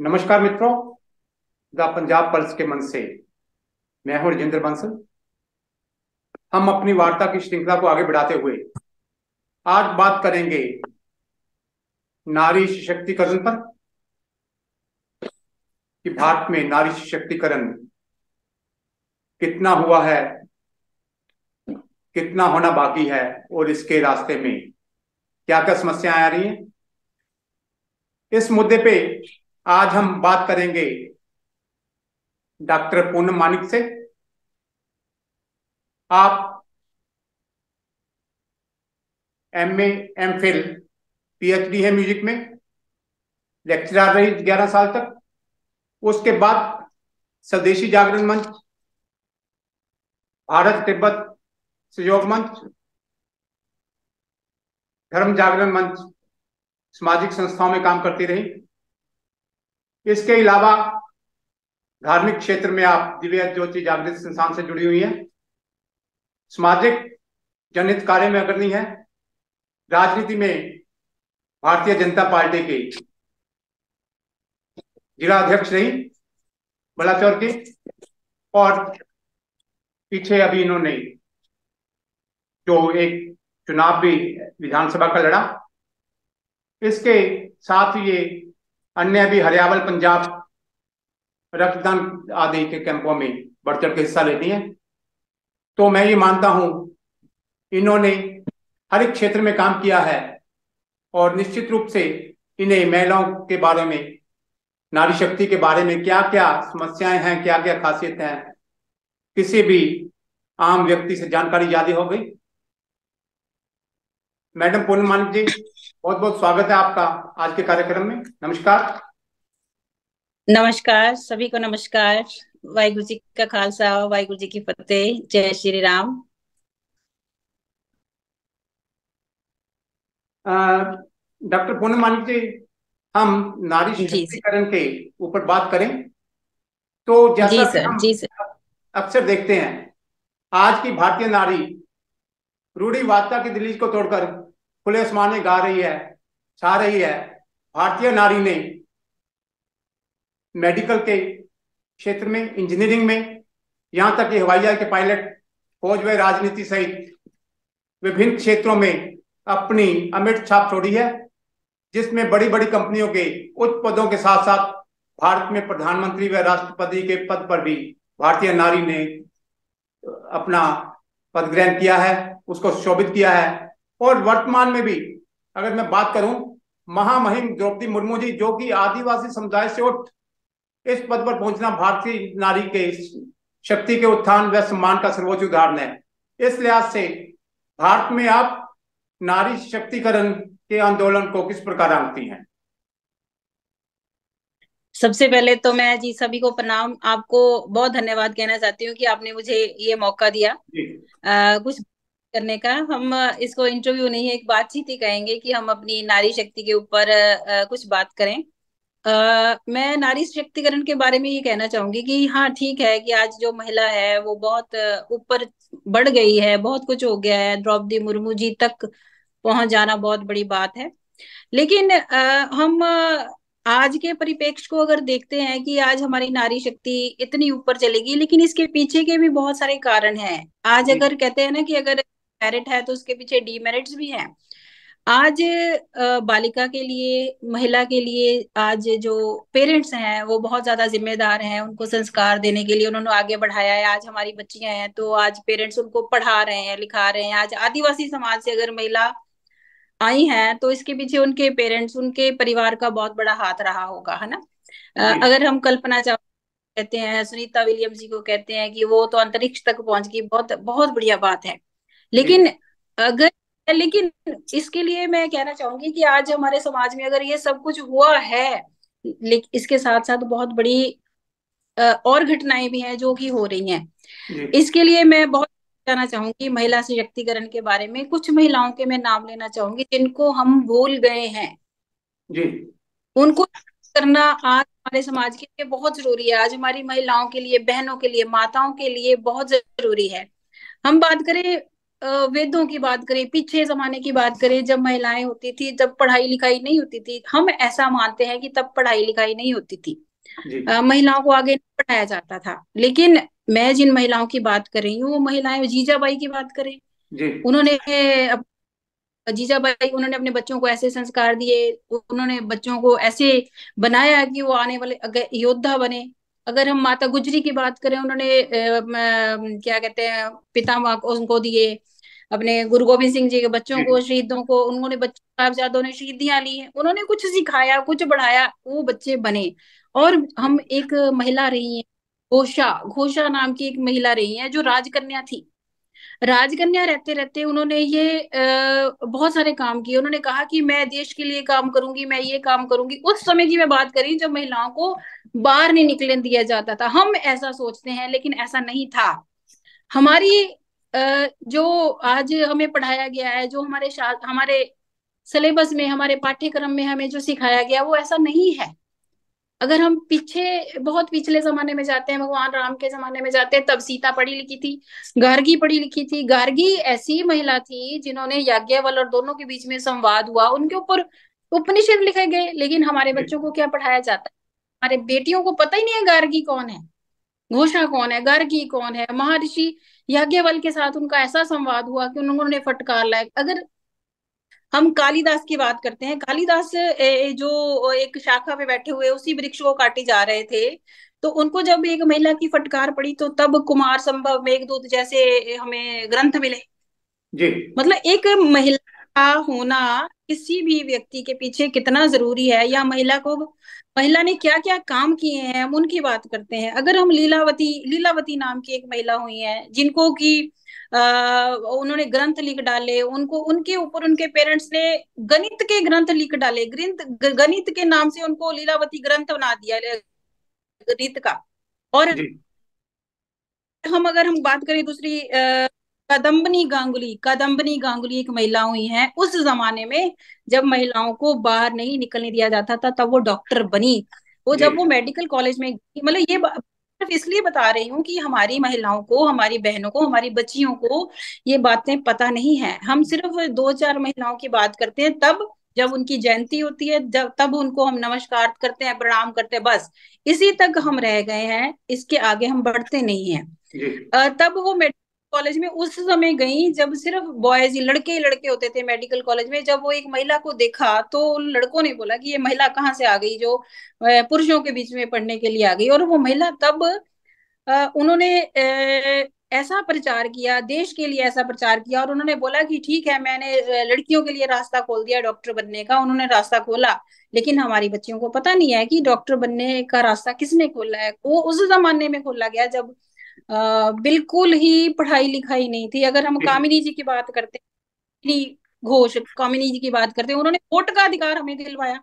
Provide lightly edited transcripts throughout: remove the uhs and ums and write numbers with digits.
नमस्कार मित्रों। The Punjab pulse के मंच से मैं हूं राजेंद्र बंसल। हम अपनी वार्ता की श्रृंखला को आगे बढ़ाते हुए आज बात करेंगे नारी सशक्तिकरण पर, कि भारत में नारी सशक्तिकरण कितना हुआ है, कितना होना बाकी है और इसके रास्ते में क्या क्या समस्याएं आ रही हैं। इस मुद्दे पे आज हम बात करेंगे डॉक्टर पूनम मानिक से। आप एमए, एमफिल, पीएचडी है म्यूजिक में, लेक्चरर रही 11 साल तक। उसके बाद स्वदेशी जागरण मंच, भारत तिब्बत सहयोग मंच, धर्म जागरण मंच, सामाजिक संस्थाओं में काम करती रही। इसके अलावा धार्मिक क्षेत्र में आप दिव्य ज्योति जागृत संस्थान से जुड़ी हुई हैं। सामाजिक जनहित कार्य में अग्रणी है। राजनीति में भारतीय जनता पार्टी के जिला अध्यक्ष रही बलाचौर की, और पीछे अभी इन्होंने जो एक चुनाव भी विधानसभा का लड़ा। इसके साथ ये अन्य भी हरियावल पंजाब रक्तदान आदि के कैंपों में बढ़ चढ़ के हिस्सा लेती हैं। तो मैं ये मानता हूं इन्होंने हर एक क्षेत्र में काम किया है, और निश्चित रूप से इन्हें महिलाओं के बारे में, नारी शक्ति के बारे में क्या क्या समस्याएं हैं, क्या क्या खासियत है, किसी भी आम व्यक्ति से जानकारी ज्यादा हो गई। मैडम पूनम मानिक जी, बहुत बहुत स्वागत है आपका आज के कार्यक्रम में। नमस्कार। नमस्कार, सभी को नमस्कार। वाहिगुरु जी का खालसा, वाहिगुरु जी की फतेह। जय श्री राम। डॉक्टर पूनम मानिक जी, हम नारी जी सर। सशक्तिकरण के ऊपर बात करें तो जी जैसा कि सर। हम जी सर। अक्सर देखते हैं, आज की भारतीय नारी रूढ़िवादिता की दहलीज को तोड़कर खुले आसमान में गा रही है, छा रही है। भारतीय नारी ने मेडिकल के क्षेत्र में, इंजीनियरिंग में, यहाँ तक कि हवाई जहाज के पायलट, फौज व राजनीति सहित विभिन्न क्षेत्रों में अपनी अमिट छाप छोड़ी है, जिसमें बड़ी बड़ी कंपनियों के उच्च पदों के साथ साथ भारत में प्रधानमंत्री व राष्ट्रपति के पद पर भी भारतीय नारी ने अपना पद ग्रहण किया है, उसको शोभित किया है। और वर्तमान में भी अगर मैं बात करूं, महामहिम द्रौपदी मुर्मू जी, जो कि आदिवासी समुदाय से उठ इस पद पर पहुंचना भारतीय नारी के शक्ति के उत्थान व सम्मान का सर्वोच्च उदाहरण है। इस लिहाज से भारत में आप नारी सशक्तिकरण के आंदोलन को किस प्रकार आंकती हैं? सबसे पहले तो मैं जी सभी को प्रणाम। आपको बहुत धन्यवाद कहना चाहती हूँ कि आपने मुझे ये मौका दिया जी कुछ करने का। हम इसको इंटरव्यू नहीं है, एक बातचीत ही कहेंगे कि हम अपनी नारी शक्ति के ऊपर कुछ बात करें। मैं नारी सशक्तिकरण के बारे में ये कहना चाहूंगी कि हाँ, ठीक है कि आज जो महिला है वो बहुत ऊपर बढ़ गई है, बहुत कुछ हो गया है। द्रौपदी मुर्मू जी तक पहुंच जाना बहुत बड़ी बात है। लेकिन हम आज के परिप्रेक्ष्य को अगर देखते हैं कि आज हमारी नारी शक्ति इतनी ऊपर चलेगी, लेकिन इसके पीछे के भी बहुत सारे कारण हैं। आज जी अगर कहते हैं ना कि अगर मेरिट है तो उसके पीछे डीमेरिट्स भी हैं। आज बालिका के लिए, महिला के लिए आज जो पेरेंट्स हैं वो बहुत ज्यादा जिम्मेदार हैं। उनको संस्कार देने के लिए उन्होंने आगे बढ़ाया है। आज हमारी बच्चियां हैं तो आज पेरेंट्स उनको पढ़ा रहे हैं, लिखा रहे हैं। आज आदिवासी समाज से अगर महिला आई हैं तो इसके पीछे उनके पेरेंट्स, उनके परिवार का बहुत बड़ा हाथ रहा होगा, है ना। जी अगर हम कल्पना चावला कहते हैं, सुनीता विलियम्स जी को कहते हैं कि वो तो अंतरिक्ष तक पहुंच गई, बहुत बहुत बढ़िया बात है। जी लेकिन अगर लेकिन इसके लिए मैं कहना चाहूंगी कि आज हमारे समाज में अगर ये सब कुछ हुआ है, लेकिन इसके साथ साथ बहुत बड़ी और घटनाएं भी हैं जो कि हो रही हैं। जी इसके लिए मैं बहुत कहना चाहूंगी महिला सशक्तिकरण के बारे में। कुछ महिलाओं के मैं नाम लेना चाहूंगी जिनको हम भूल गए हैं। जी उनको करना आज हमारे समाज के लिए बहुत जरूरी है। आज हमारी महिलाओं के लिए, बहनों के लिए, माताओं के लिए बहुत जरूरी है। हम बात करें वेदों की बात करें, पीछे जमाने की बात करें, जब महिलाएं होती थी, जब पढ़ाई लिखाई नहीं होती थी, हम ऐसा मानते हैं कि तब पढ़ाई लिखाई नहीं होती थी, जी महिलाओं को आगे नहीं पढ़ाया जाता था। लेकिन मैं जिन महिलाओं की बात कर रही हूँ, वो महिलाएं, जीजाबाई की बात करें, जी उन्होंने जीजाबाई, उन्होंने अपने बच्चों को ऐसे संस्कार दिए, उन्होंने बच्चों को ऐसे बनाया कि वो आने वाले योद्धा बने। अगर हम माता गुजरी की बात करें, उन्होंने क्या कहते हैं, पितामह को उनको दिए, अपने गुरु गोविंद सिंह जी के बच्चों को, जी शहीदों को, उन्होंने बच्चों, साहबजादों ने शहीदियां ली हैं, उन्होंने कुछ सिखाया, कुछ बढ़ाया, वो बच्चे बने। और हम एक महिला रही हैं, घोषा, घोषा नाम की एक महिला रही है, जो राजकन्या थी। राजकन्या रहते रहते उन्होंने ये बहुत सारे काम किए। उन्होंने कहा कि मैं देश के लिए काम करूंगी, मैं ये काम करूंगी। उस समय की मैं बात करी जब महिलाओं को बाहर नहीं निकलने दिया जाता था। हम ऐसा सोचते हैं, लेकिन ऐसा नहीं था। हमारी जो आज हमें पढ़ाया गया है, जो हमारे सिलेबस में, हमारे पाठ्यक्रम में हमें जो सिखाया गया, वो ऐसा नहीं है। अगर हम पीछे, बहुत पिछले जमाने में जाते हैं, भगवान राम के जमाने में जाते हैं, तब सीता पढ़ी लिखी थी, गार्गी पढ़ी लिखी थी। गार्गी ऐसी महिला थी जिन्होंने याज्ञवल्क्य और दोनों के बीच में संवाद हुआ, उनके ऊपर उपनिषद लिखे गए। लेकिन हमारे बच्चों को क्या पढ़ाया जाता है? हमारे बेटियों को पता ही नहीं है गार्गी कौन है, घोषा कौन है, गार्गी कौन है। महर्षि याज्ञवल्क्य के साथ उनका ऐसा संवाद हुआ कि उन्होंने फटकार लाया। अगर हम कालिदास की बात करते हैं, कालिदास जो एक शाखा पे बैठे हुए उसी वृक्ष को काटे जा रहे थे, तो उनको जब एक महिला की फटकार पड़ी, तो तब कुमार संभव, मेघदूत जैसे हमें ग्रंथ मिले। जी मतलब एक महिला का होना किसी भी व्यक्ति के पीछे कितना जरूरी है, या महिला को, महिला ने क्या क्या काम किए हैं, हम उनकी बात करते हैं। अगर हम लीलावती, लीलावती नाम की एक महिला हुई है, जिनको कि उन्होंने ग्रंथ लिख डाले, उनको, उनके ऊपर उनके पेरेंट्स ने गणित के ग्रंथ लिख डाले, गणित के नाम से उनको लीलावती ग्रंथ बना दिया, गणित का। और जी अगर हम बात करें दूसरी, कदम्बनी गांगुली एक महिला हुई है उस जमाने में, जब महिलाओं को बाहर नहीं निकलने दिया जाता था, तब वो डॉक्टर बनी। वो जी जब वो मेडिकल कॉलेज में गई, मतलब ये सिर्फ इसलिए बता रही हूँ कि हमारी महिलाओं को, हमारी बहनों को, हमारी बच्चियों को ये बातें पता नहीं है। हम सिर्फ दो चार महिलाओं की बात करते हैं, तब जब उनकी जयंती होती है, जब तब उनको हम नमस्कार करते हैं, प्रणाम करते हैं, बस इसी तक हम रह गए हैं, इसके आगे हम बढ़ते नहीं हैं। जी तब वो मेडिकल कॉलेज में उस समय गई जब सिर्फ बॉयज ही, लड़के ही लड़के होते थे मेडिकल कॉलेज में। जब वो एक महिला को देखा, तो उन लड़कों ने बोला कि ये महिला कहाँ से आ गई, जो पुरुषों के बीच में पढ़ने के लिए आ गई। और वो महिला तब, उन्होंने ऐसा प्रचार किया, देश के लिए ऐसा प्रचार किया, और उन्होंने बोला कि ठीक है, मैंने लड़कियों के लिए रास्ता खोल दिया डॉक्टर बनने का। उन्होंने रास्ता खोला, लेकिन हमारी बच्चियों को पता नहीं है कि डॉक्टर बनने का रास्ता किसने खोला है। वो उस जमाने में खोला गया जब बिल्कुल ही पढ़ाई लिखाई नहीं थी। अगर हम जी कामिनी जी की बात करते हैं, घोष कामिनी जी की बात करते हैं, उन्होंने वोट का अधिकार हमें दिलवाया।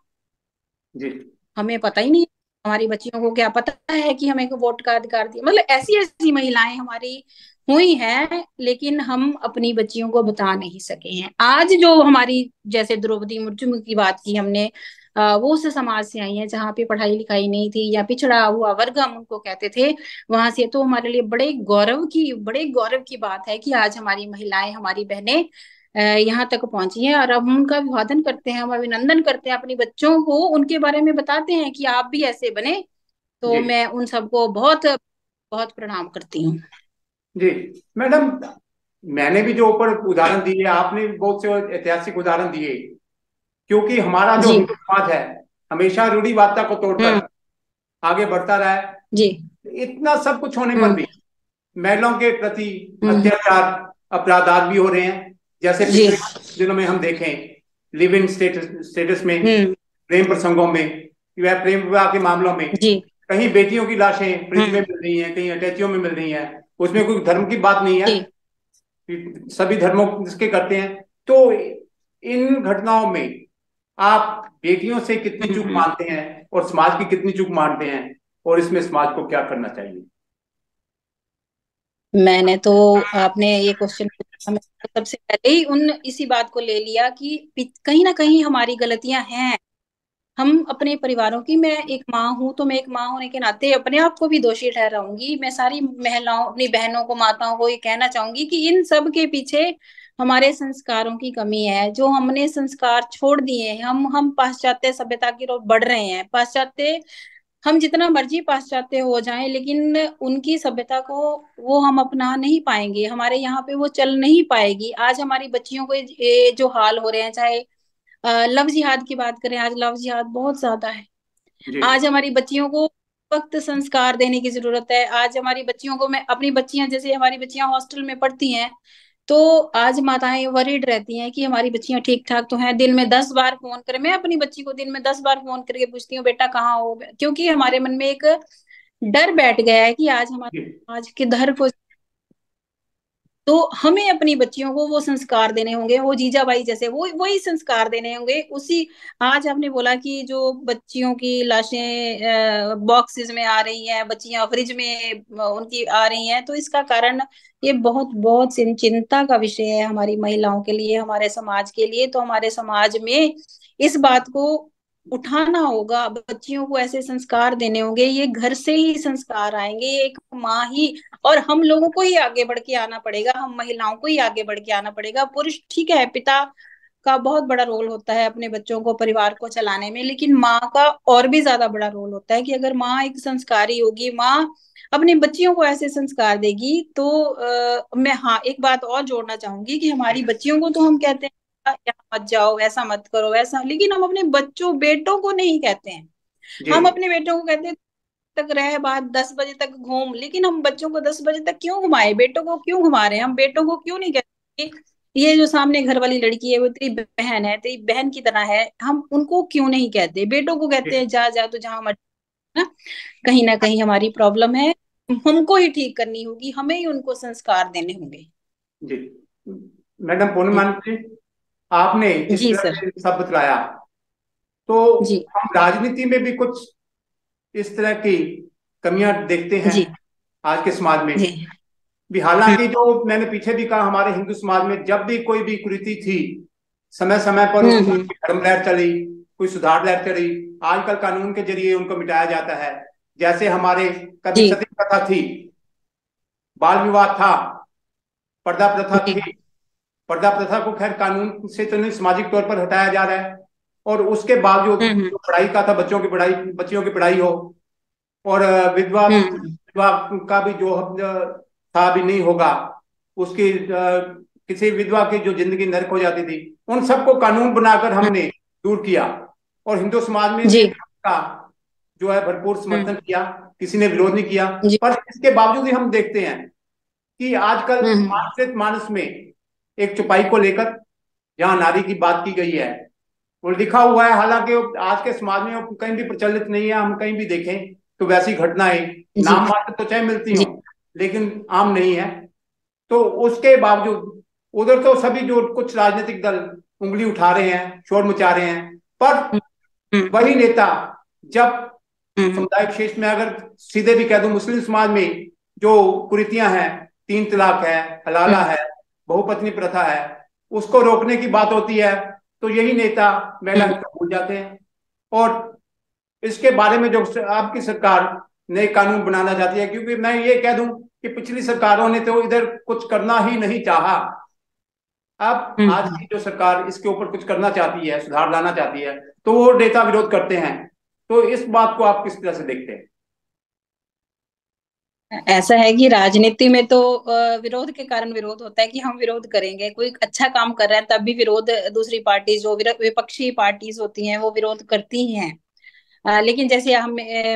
जी हमें पता ही नहीं, हमारी बच्चियों को क्या पता है कि हमें को वोट का अधिकार दिया। मतलब ऐसी ऐसी महिलाएं हमारी हुई हैं, लेकिन हम अपनी बच्चियों को बता नहीं सके हैं। आज जो हमारी, जैसे द्रौपदी मुर्मू की बात की हमने, वो उस समाज से आई है जहाँ पे पढ़ाई लिखाई नहीं थी, या पिछड़ा हुआ वर्ग हम उनको कहते थे, वहां से। तो हमारे लिए बड़े गौरव की बात है कि आज हमारी महिलाएं, हमारी बहनें यहाँ तक पहुंची हैं, और अब हम उनका अभिवादन करते हैं, हम अभिनंदन करते हैं, अपनी बच्चों को उनके बारे में बताते हैं कि आप भी ऐसे बने। तो जी मैं उन सबको बहुत बहुत प्रणाम करती हूँ। जी मैडम, मैंने भी जो ऊपर उदाहरण दिए, आपने भी बहुत से ऐतिहासिक उदाहरण दिए। क्योंकि हमारा जो जी। हिंदू समाज है, हमेशा रूढ़िवादिता को हम्म। तोड़कर आगे बढ़ता रहा है। जी। इतना सब कुछ होने पर हम्म। भी महिलाओं के प्रति हम्म। अत्याचार, अपराध आज भी हो रहे हैं। जैसे जी। पिछले दिनों में हम देखें, लिव इन स्टेटस में, हम्म। प्रेम प्रसंगों में, या प्रेम विवाह के मामलों में, जी। कहीं बेटियों की लाशें फ्रिज में हम्म। मिल रही हैं, कहीं अटैचियों में मिल रही हैं। उसमें कोई धर्म की बात नहीं है, जी। सभी धर्मों जिसके करते हैं। तो इन घटनाओं में आप बेटियों से कितनी चूक हम्म। मानते हैं और समाज की कितनी चूक मानते हैं, और इसमें समाज को क्या करना चाहिए? मैंने तो, आपने ये क्वेश्चन पूछा, मैं तो सबसे पहले ही उन इसी बात को ले लिया कि कहीं ना कहीं हमारी गलतियां हैं। हम अपने परिवारों की, मैं एक माँ हूं तो मैं एक माँ होने के नाते अपने आप को भी दोषी ठहराऊंगी। मैं सारी महिलाओं, अपनी बहनों को, माताओं को ये कहना चाहूंगी कि इन सब के पीछे हमारे संस्कारों की कमी है। जो हमने संस्कार छोड़ दिए हैं, हम पाश्चात्य सभ्यता की ओर बढ़ रहे हैं। पाश्चात्य, हम जितना मर्जी पाश्चात्य हो जाएं, लेकिन उनकी सभ्यता को वो हम अपना नहीं पाएंगे, हमारे यहाँ पे वो चल नहीं पाएगी। आज हमारी बच्चियों को ये जो हाल हो रहे हैं, चाहे लव जिहाद की बात करें, आज लव जिहाद बहुत ज्यादा है। जी आज हमारी बच्चियों को वक्त संस्कार देने की जरूरत है। आज हमारी बच्चियों को, मैं अपनी बच्चियां, जैसे हमारी बच्चियां हॉस्टल में पढ़ती हैं, तो आज माताएं वरीड रहती हैं कि हमारी बच्चियां ठीक ठाक तो हैं। दिन में 10 बार फोन करें, मैं अपनी बच्ची को दिन में 10 बार फोन करके पूछती हूँ, बेटा कहाँ हो, क्योंकि हमारे मन में एक डर बैठ गया है कि आज हमारे जी समाज के धर को, तो हमें अपनी बच्चियों को वो संस्कार देने होंगे, वो जीजाबाई जैसे वो वही संस्कार देने होंगे उसी। आज आपने बोला कि जो बच्चियों की लाशें बॉक्सेस में आ रही हैं, बच्चियां फ्रिज में उनकी आ रही हैं, तो इसका कारण ये बहुत बहुत चिंता का विषय है हमारी महिलाओं के लिए, हमारे समाज के लिए। तो हमारे समाज में इस बात को उठाना होगा, बच्चियों को ऐसे संस्कार देने होंगे। ये घर से ही संस्कार आएंगे, ये एक माँ ही, और हम लोगों को ही आगे बढ़ के आना पड़ेगा, हम महिलाओं को ही आगे बढ़ के आना पड़ेगा। पुरुष ठीक है, पिता का बहुत बड़ा रोल होता है अपने बच्चों को, परिवार को चलाने में, लेकिन माँ का और भी ज्यादा बड़ा रोल होता है कि अगर माँ एक संस्कारी होगी, माँ अपनी बच्चियों को ऐसे संस्कार देगी, तो मैं हाँ एक बात और जोड़ना चाहूंगी कि हमारी बच्चियों को तो हम कहते हैं यहाँ मत जाओ, ऐसा मत करो, वैसा, लेकिन हम अपने बच्चों, बेटों को नहीं कहते हैं। जी हम अपने बेटों को कहते हैं तक रहे, बात 10 बजे तक घूम, लेकिन हम बच्चों को 10 बजे तक क्यों घुमाए, बेटों को क्यों घुमा रहे हैं? हम बेटों को क्यों नहीं कहते कि ये जो सामने घर वाली लड़की है वो तेरी बहन है, तेरी बहन की तरह है? हम उनको क्यों नहीं कहते? बेटों को कहते जी हैं जा जा तो जहां मर्जी। ना कहीं हमारी प्रॉब्लम है, हमको ही ठीक करनी होगी, हमें ही उनको संस्कार देने होंगे। जी मैडम पूर्णमान जी, आपने जिस जी तरह सर। से सब बतलाया, तो जी हम राजनीति में भी कुछ इस तरह की कमियां देखते हैं जी आज के समाज में जी। भी। हम्म हालांकि जो मैंने पीछे भी कहा, हमारे हिंदू समाज में जब भी कोई भी कुरीति थी, समय समय पर उस पर हम्म धर्म लहर चली, कोई सुधार लहर चली। आजकल कानून के जरिए उनको मिटाया जाता है। जैसे हमारे कभी जी सती प्रथा थी, बाल विवाह था, पर्दा प्रथा जी। थी। पर्दा प्रथा को खैर कानून से तो नहीं, सामाजिक तौर पर हटाया जा रहा है। और उसके बावजूद हम्म जो पढ़ाई का था, बच्चों की पढ़ाई, बच्चियों की पढ़ाई हो, और विधवा हम्म विधवा का भी जो था भी नहीं होगा, उसकी किसी विधवा की जो जिंदगी नरक हो जाती थी, उन सबको कानून बनाकर हमने दूर किया। और हिंदू समाज में भी जी। इसका जो है भरपूर समर्थन हम्म किया, किसी ने विरोध नहीं किया। जी। पर इसके बावजूद भी हम देखते हैं कि आजकल हम्म मानसिक मानस में एक चौपाई को लेकर जहां नारी की बात की गई है, वो लिखा हुआ है। हालांकि वो आज के समाज में वो कहीं भी प्रचलित नहीं है। हम कहीं भी देखें तो वैसी घटनाएं जी नाम मात्र तो चाहे मिलती जी। हों, लेकिन आम नहीं है। तो उसके बावजूद उधर तो सभी जो कुछ राजनीतिक दल उंगली उठा रहे हैं, शोर मचा रहे हैं, पर हम्म हम्म वही नेता जब हम्म समुदाय विशेष में, अगर सीधे भी कह दूं, मुस्लिम समाज में जो कुरीतियां हैं, 3 तलाक है, हलाला हम्म है, बहुपत्नी प्रथा है, उसको रोकने की बात होती है, तो यही नेता महिला हम्म। हित को भूल जाते हैं। और इसके बारे में जो आपकी सरकार नए कानून बनाना चाहती है, क्योंकि मैं ये कह दूं कि पिछली सरकारों ने तो इधर कुछ करना ही नहीं चाहा। अब आज हम्म। की जो सरकार इसके ऊपर कुछ करना चाहती है, सुधार लाना चाहती है, तो वो नेता विरोध करते हैं। तो इस बात को आप किस तरह से देखते हैं? ऐसा है कि राजनीति में तो विरोध के कारण विरोध होता है कि हम विरोध करेंगे, कोई अच्छा काम कर रहा है तब भी विरोध, दूसरी पार्टी जो विपक्षी पार्टीज होती हैं वो विरोध करती ही हैं। लेकिन जैसे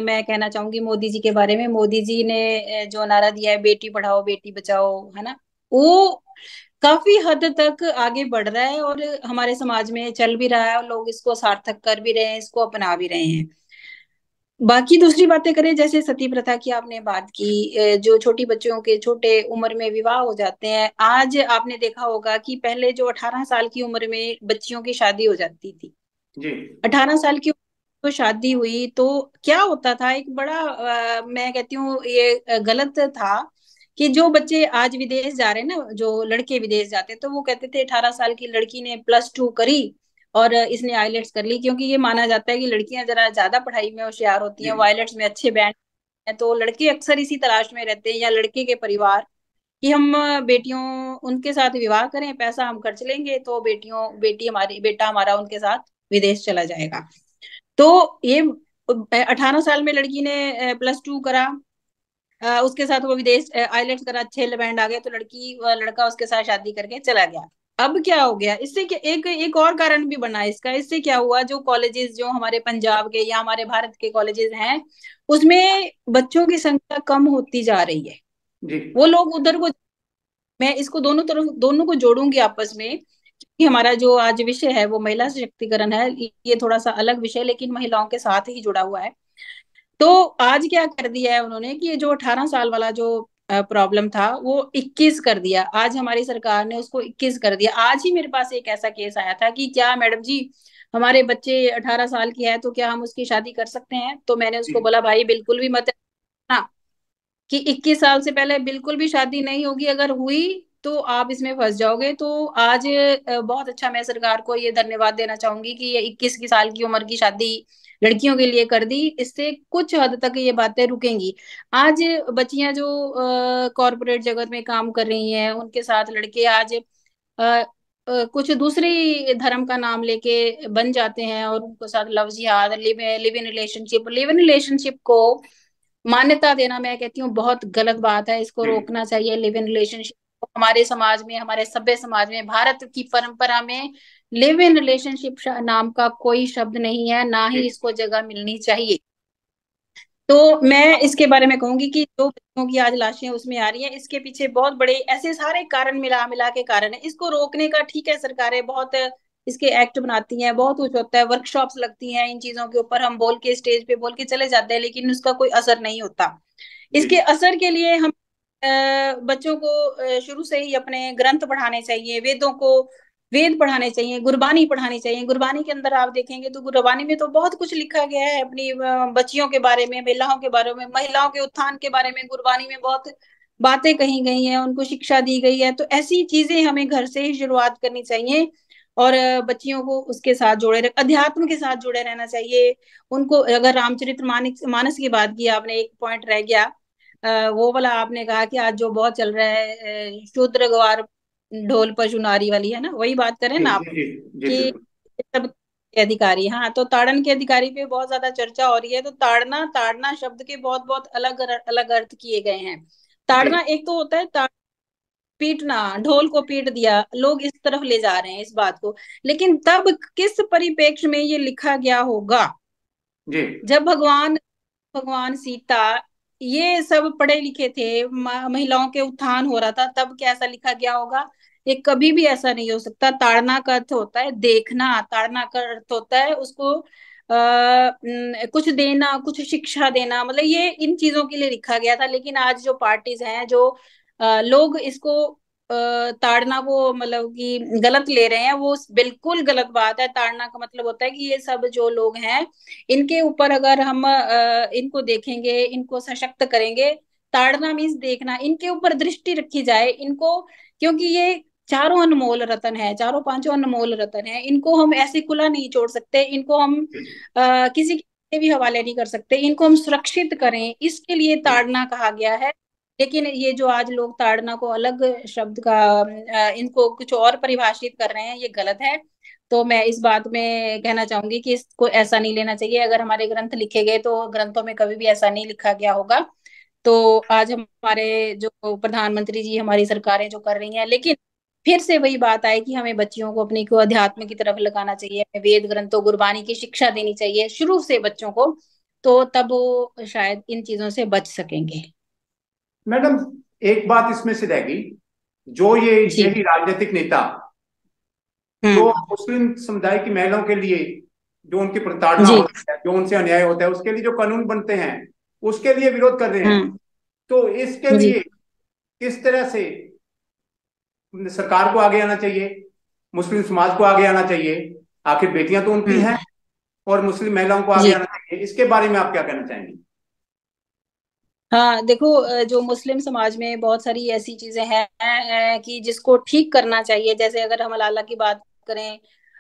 मैं कहना चाहूंगी मोदी जी के बारे में। मोदी जी ने जो नारा दिया है, बेटी पढ़ाओ बेटी बचाओ, है ना, वो काफी हद तक आगे बढ़ रहा है और हमारे समाज में चल भी रहा है, और लोग इसको सार्थक कर भी रहे हैं, इसको अपना भी रहे हैं। बाकी दूसरी बातें करें, जैसे सती प्रथा की आपने बात की, जो छोटी बच्चियों के छोटे उम्र में विवाह हो जाते हैं। आज आपने देखा होगा कि पहले जो 18 साल की उम्र में बच्चियों की शादी हो जाती थी, जी 18 साल की तो शादी हुई तो क्या होता था, एक बड़ा मैं कहती हूँ ये गलत था कि जो बच्चे आज विदेश जा रहे हैं ना, जो लड़के विदेश जाते हैं, तो वो कहते थे 18 साल की लड़की ने +2 करी और इसने आइलेट्स कर ली, क्योंकि ये माना जाता है कि लड़कियां जरा ज्यादा पढ़ाई में होशियार होती जी हैं, आइलेट्स में अच्छे बैंड हैं, तो लड़के अक्सर इसी तलाश में रहते हैं, या लड़के के परिवार, कि हम बेटियों उनके साथ विवाह करें, पैसा हम खर्च लेंगे, तो बेटा हमारा उनके साथ विदेश चला जाएगा। तो ये 18 साल में लड़की ने +2 करा, उसके साथ वो विदेश आइलेट्स करा, अच्छे बैंड आ गए, तो लड़का उसके साथ शादी करके चला गया। अब क्या हो गया इससे, क्या एक एक और कारण भी बना इसका, इससे क्या हुआ, जो कॉलेजेस जो हमारे पंजाब के या हमारे भारत के कॉलेजेस हैं, उसमें बच्चों की संख्या कम होती जा रही है। जी वो लोग उधर को, मैं इसको दोनों को जोड़ूंगी आपस में, कि हमारा जो आज विषय है वो महिला सशक्तिकरण है, ये थोड़ा सा अलग विषय लेकिन महिलाओं के साथ ही जुड़ा हुआ है। तो आज क्या कर दिया है उन्होंने, कि ये जो 18 साल वाला जो प्रॉब्लम था वो 21 कर दिया, आज हमारी सरकार ने उसको 21 कर दिया। आज ही मेरे पास एक ऐसा केस आया था कि क्या मैडम जी, हमारे बच्चे 18 साल की है तो क्या हम उसकी शादी कर सकते हैं? तो मैंने जी उसको बोला, भाई बिल्कुल भी मत, कि 21 साल से पहले बिल्कुल भी शादी नहीं होगी, अगर हुई तो आप इसमें फंस जाओगे। तो आज बहुत अच्छा, मैं सरकार को ये धन्यवाद देना चाहूंगी कि ये 21 की साल की उम्र की शादी लड़कियों के लिए कर दी, इससे कुछ हद तक ये बातें रुकेंगी। आज बच्चियां जो कॉरपोरेट जगत में काम कर रही हैं, उनके साथ लड़के आज कुछ दूसरी धर्म का नाम लेके बन जाते हैं, और उनके साथ लव जिहाद, लिव इन रिलेशनशिप को मान्यता देना, मैं कहती हूँ बहुत गलत बात है, इसको जी रोकना चाहिए। लिव इन रिलेशनशिप हमारे समाज में, हमारे सभ्य समाज में, भारत की परंपरा में लिव इन रिलेशनशिप नाम का कोई शब्द नहीं है, ना जी ही इसको जगह मिलनी चाहिए। तो मैं इसके बारे में कहूंगी कि जो बच्चों की आज लाशें उसमें आ रही हैं, इसके पीछे बहुत बड़े ऐसे सारे कारण मिला मिला के कारण है। इसको रोकने का ठीक है, सरकारें बहुत इसके एक्ट बनाती हैं, बहुत कुछ होता है, वर्कशॉप्स लगती हैं, इन चीजों के ऊपर हम बोल के स्टेज पे बोल के चले जाते हैं, लेकिन उसका कोई असर नहीं होता। जी इसके असर के लिए हम बच्चों को शुरू से ही अपने ग्रंथ पढ़ाने चाहिए, वेद पढ़ाने चाहिए, गुरबानी पढ़ानी चाहिए। गुरबानी के अंदर आप देखेंगे तो गुरबानी में तो बहुत कुछ लिखा गया है अपनी बच्चियों के बारे में, महिलाओं के बारे में, महिलाओं के उत्थान के बारे में गुरबानी में बहुत बातें कही गई हैं, उनको शिक्षा दी गई है। तो ऐसी चीजें हमें घर से ही शुरुआत करनी चाहिए, और बच्चियों को उसके साथ अध्यात्म के साथ जुड़े रहना चाहिए उनको। अगर रामचरित मानस मानस की बात की आपने, एक पॉइंट रह गया, वो वाला आपने कहा कि आज जो बहुत चल रहा है, शूद्र गवार ढोल पशु नारी वाली, है ना, वही बात करें जी ना जी आप, जी जी कि बिल्कुल सब के अधिकारी, हाँ, तो ताड़न के अधिकारी पे बहुत ज्यादा चर्चा हो रही है। तो ताड़ना ताड़ना शब्द के बहुत बहुत अलग अलग अर्थ किए गए हैं। जी ताड़ना एक तो होता है पीटना, ढोल को पीट दिया, लोग इस तरफ ले जा रहे हैं इस बात को, लेकिन तब किस परिप्रेक्ष्य में ये लिखा गया होगा, जी जब भगवान भगवान सीता ये सब पढ़े लिखे थे, महिलाओं के उत्थान हो रहा था, तब कैसा लिखा गया होगा? ये कभी भी ऐसा नहीं हो सकता। ताड़ना का अर्थ होता है देखना, ताड़ना का अर्थ होता है उसको कुछ देना, कुछ शिक्षा देना, मतलब ये इन चीजों के लिए लिखा गया था। लेकिन आज जो पार्टीज हैं, जो लोग इसको ताड़ना को मतलब कि गलत ले रहे हैं, वो बिल्कुल गलत बात है। ताड़ना का मतलब होता है कि ये सब जो लोग हैं, इनके ऊपर अगर हम इनको देखेंगे, इनको सशक्त करेंगे। ताड़ना मीन्स देखना, इनके ऊपर दृष्टि रखी जाए इनको, क्योंकि ये चारों अनमोल रतन है, चारों पांचों अनमोल रतन है, इनको हम ऐसे खुला नहीं छोड़ सकते, इनको हम किसी के भी हवाले नहीं कर सकते, इनको हम सुरक्षित करें, इसके लिए जी ताड़ना कहा गया है। लेकिन ये जो आज लोग ताड़ना को अलग शब्द का इनको कुछ और परिभाषित कर रहे हैं, ये गलत है। तो मैं इस बात में कहना चाहूंगी कि इसको ऐसा नहीं लेना चाहिए। अगर हमारे ग्रंथ लिखे गए तो ग्रंथों में कभी भी ऐसा नहीं लिखा गया होगा। तो आज हमारे जो प्रधानमंत्री जी, हमारी सरकारें जो कर रही हैं, लेकिन फिर से वही बात आए कि हमें बच्चियों को अपनी को अध्यात्म की तरफ लगाना चाहिए, हमें वेद ग्रंथों गुरबानी की शिक्षा देनी चाहिए शुरू से बच्चों को, तो तब वो शायद इन चीजों से बच सकेंगे। मैडम, एक बात इसमें से रहेगी, जो ये जी। यही राजनीतिक नेता जो हम्म। मुस्लिम समुदाय की महिलाओं के लिए जो उनकी प्रताड़ना जी। होती है, जो उनसे अन्याय होता है, उसके लिए जो कानून बनते हैं उसके लिए विरोध कर रहे हैं, हम्म। तो इसके जी। लिए किस तरह से सरकार को आगे आना चाहिए, मुस्लिम समाज को आगे आना चाहिए? आखिर बेटियां तो उनकी हम्म। हैं, और मुस्लिम महिलाओं को आगे जी। आना चाहिए, इसके बारे में आप क्या कहना चाहेंगे? हाँ देखो, जो मुस्लिम समाज में बहुत सारी ऐसी चीजें हैं कि जिसको ठीक करना चाहिए। जैसे अगर हम हलाला की बात करें,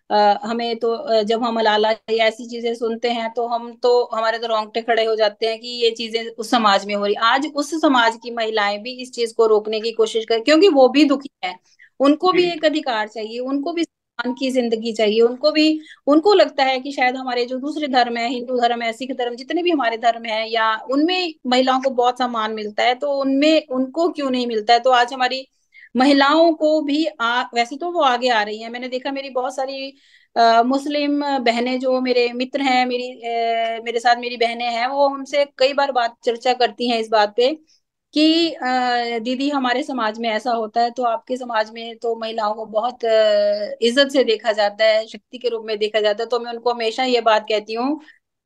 हमें तो जब हम मलाला या ऐसी चीजें सुनते हैं तो हमारे तो रोंगटे खड़े हो जाते हैं कि ये चीजें उस समाज में हो रही। आज उस समाज की महिलाएं भी इस चीज को रोकने की कोशिश कर, क्योंकि वो भी दुखी है, उनको भी एक अधिकार चाहिए, उनको भी सम्मान की जिंदगी चाहिए, उनको भी, उनको लगता है कि शायद हमारे जो दूसरे धर्म है, हिंदू धर्म है, सिख धर्म, जितने भी हमारे धर्म है, या उनमें महिलाओं को बहुत सम्मान मिलता है, तो उनमें उनको क्यों नहीं मिलता है। तो आज हमारी महिलाओं को भी वैसे तो वो आगे आ रही हैं। मैंने देखा मेरी बहुत सारी मुस्लिम बहनें जो मेरे मित्र हैं, मेरे साथ मेरी बहनें हैं, वो हमसे कई बार बात चर्चा करती हैं इस बात पे कि दीदी हमारे समाज में ऐसा होता है, तो आपके समाज में तो महिलाओं को बहुत इज्जत से देखा जाता है, शक्ति के रूप में देखा जाता है। तो मैं उनको हमेशा ये बात कहती हूँ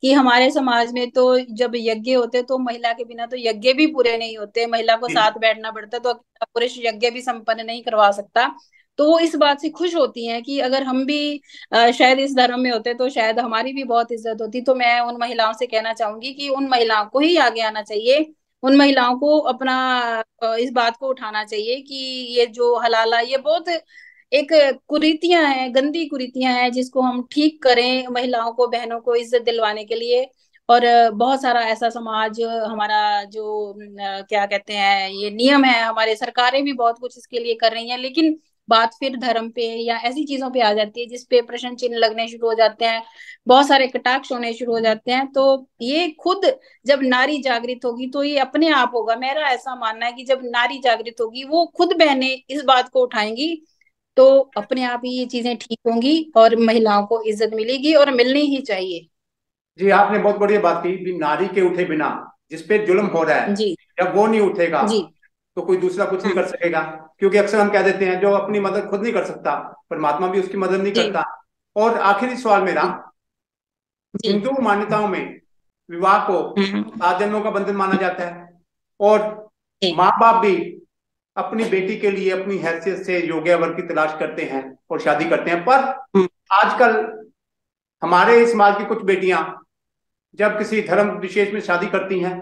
कि हमारे समाज में तो जब यज्ञ होते तो महिला के बिना तो यज्ञ भी पूरे नहीं होते, महिला को जी साथ बैठना पड़ता है, तो अकेला पुरुष यज्ञ भी संपन्न नहीं करवा सकता। तो वो इस बात से खुश होती हैं कि अगर हम भी शायद इस धर्म में होते तो शायद हमारी भी बहुत इज्जत होती। तो मैं उन महिलाओं से कहना चाहूंगी कि उन महिलाओं को ही आगे आना चाहिए, उन महिलाओं को अपना इस बात को उठाना चाहिए कि ये जो हलाला, ये बहुत एक कुरीतियां हैं, गंदी कुरीतियां हैं, जिसको हम ठीक करें महिलाओं को, बहनों को इज्जत दिलवाने के लिए। और बहुत सारा ऐसा समाज हमारा जो क्या कहते हैं, ये नियम है, हमारे सरकारें भी बहुत कुछ इसके लिए कर रही हैं, लेकिन बात फिर धर्म पे या ऐसी चीजों पे आ जाती है जिसपे प्रश्न चिन्ह लगने शुरू हो जाते हैं, बहुत सारे कटाक्ष होने शुरू हो जाते हैं। तो ये खुद जब नारी जागृत होगी तो ये अपने आप होगा। मेरा ऐसा मानना है कि जब नारी जागृत होगी, वो खुद बहनें इस बात को उठाएंगी, तो अपने आप ही ये चीजें ठीक होंगी और महिलाओं को इज्जत मिलेगी, और मिलनी ही चाहिए। जी, आपने बहुत बढ़िया बात की भी, नारी के उठे बिना जिस पे जुल्म हो रहा है, जी। जब वो नहीं उठेगा जी। तो कोई दूसरा कुछ नहीं हाँ। कर सकेगा। क्योंकि अक्सर हम कह देते हैं जो अपनी मदद खुद नहीं कर सकता, परमात्मा भी उसकी मदद नहीं जी। करता। और आखिरी सवाल मेरा, जी। जी। हिंदू मान्यताओं में विवाह को हाँ। 7 जन्मों का बंधन माना जाता है, और जी। माँ बाप भी अपनी बेटी के लिए अपनी हैसियत से योग्य वर की तलाश करते हैं और शादी करते हैं। पर हाँ। आजकल हमारे समाज की कुछ बेटियां जब किसी धर्म विशेष में शादी करती हैं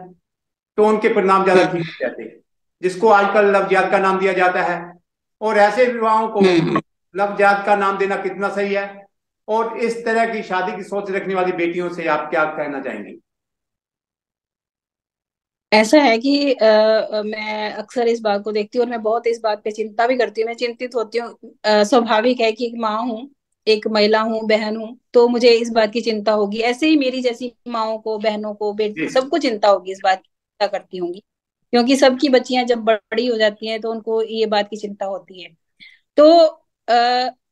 तो उनके परिणाम ज्यादा ठीक हाँ। नहीं रहते, जिसको आजकल लव जिहाद का नाम दिया जाता है। और ऐसे विवाहों को हाँ। लव जिहाद का नाम देना कितना सही है, और इस तरह की शादी की सोच रखने वाली बेटियों से आप क्या कहना चाहेंगी? ऐसा है कि मैं अक्सर इस बात को देखती हूँ और मैं बहुत इस बात पे चिंता भी करती हूँ, मैं चिंतित होती हूँ। स्वाभाविक है कि एक माँ हूँ, एक महिला हूँ, बहन हूँ, तो मुझे इस बात की चिंता होगी। ऐसे ही मेरी जैसी माओ को, बहनों को, बेट जी सबको चिंता होगी, इस बात की चिंता करती होंगी, क्योंकि सबकी बच्चियां जब बड़ी हो जाती हैं तो उनको ये बात की चिंता होती है। तो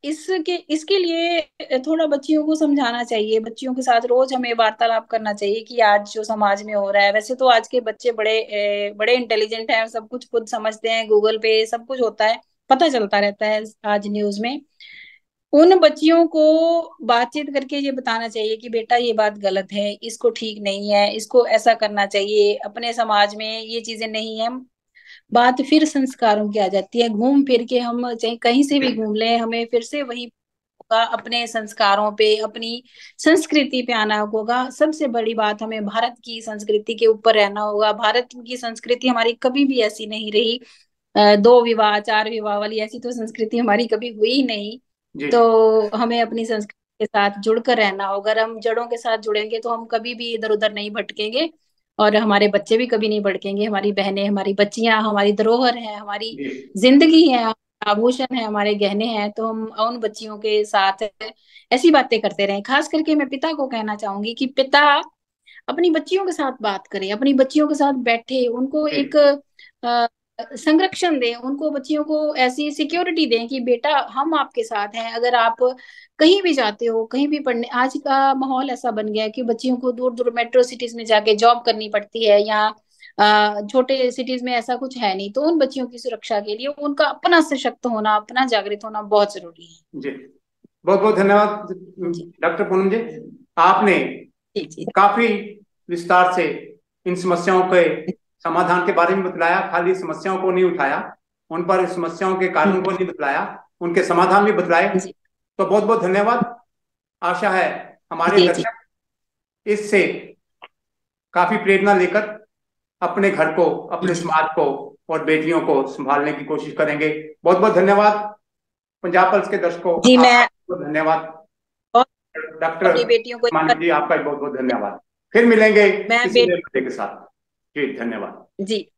इसके इसके लिए थोड़ा बच्चियों को समझाना चाहिए, बच्चियों के साथ रोज हमें वार्तालाप करना चाहिए कि आज जो समाज में हो रहा है, वैसे तो आज के बच्चे बड़े इंटेलिजेंट हैं, सब कुछ खुद समझते हैं, गूगल पे सब कुछ होता है, पता चलता रहता है आज न्यूज में। उन बच्चियों को बातचीत करके ये बताना चाहिए कि बेटा ये बात गलत है, इसको ठीक नहीं है, इसको ऐसा करना चाहिए, अपने समाज में ये चीजें नहीं है। बात फिर संस्कारों की आ जाती है, घूम फिर के हम चाहे कहीं से भी घूम लें, हमें फिर से वही होगा, अपने संस्कारों पे, अपनी संस्कृति पे आना होगा। सबसे बड़ी बात, हमें भारत की संस्कृति के ऊपर रहना होगा। भारत की संस्कृति हमारी कभी भी ऐसी नहीं रही, 2 विवाह 4 विवाह वाली ऐसी तो संस्कृति हमारी कभी हुई ही नहीं। जी तो हमें अपनी संस्कृति के साथ जुड़कर रहना होगा। अगर हम जड़ों के साथ जुड़ेंगे तो हम कभी भी इधर उधर नहीं भटकेंगे, और हमारे बच्चे भी कभी नहीं भटकेंगे। हमारी बहनें, हमारी बच्चियां हमारी धरोहर है, हमारी जी जिंदगी है, आभूषण है, हमारे गहने हैं। तो हम उन बच्चियों के साथ ऐसी बातें करते रहें। खास करके मैं पिता को कहना चाहूंगी कि पिता अपनी बच्चियों के साथ बात करें, अपनी बच्चियों के साथ बैठे, उनको एक जी संरक्षण दें, उनको बच्चियों को ऐसी सिक्योरिटी दें कि बेटा हम आपके साथ हैं। अगर आप कहीं भी जाते हो, कहीं भी पढ़ने, आज का माहौल ऐसा बन गया है कि बच्चियों को दूर दूर मेट्रो सिटीज में जाके जॉब करनी पड़ती है, या छोटे सिटीज में ऐसा कुछ है नहीं। तो उन बच्चियों की सुरक्षा के लिए उनका अपना सशक्त होना, अपना जागृत होना बहुत जरूरी है। जी, बहुत बहुत धन्यवाद जी। डॉक्टर पूनम जी। आपने जी। जी। काफी विस्तार से इन समस्याओं के समाधान के बारे में बतलाया, खाली समस्याओं को नहीं उठाया, उन पर समस्याओं के कारण को नहीं बतलाया, उनके समाधान भी बतलाए। जी। तो बहुत बहुत धन्यवाद। आशा है हमारे जी। जी। दर्शक इससे काफी प्रेरणा लेकर अपने घर को, अपने जी। समाज को और बेटियों को संभालने की कोशिश करेंगे। बहुत बहुत धन्यवाद। पंजाब पल्स के दर्शकों, जी। आपका मैं बहुत बहुत धन्यवाद। डॉक्टर अपनी बेटियों को मानी जी, आपका बहुत बहुत धन्यवाद। फिर मिलेंगे मैं किसी बेट नए मुद्दे के साथ। जी धन्यवाद। जी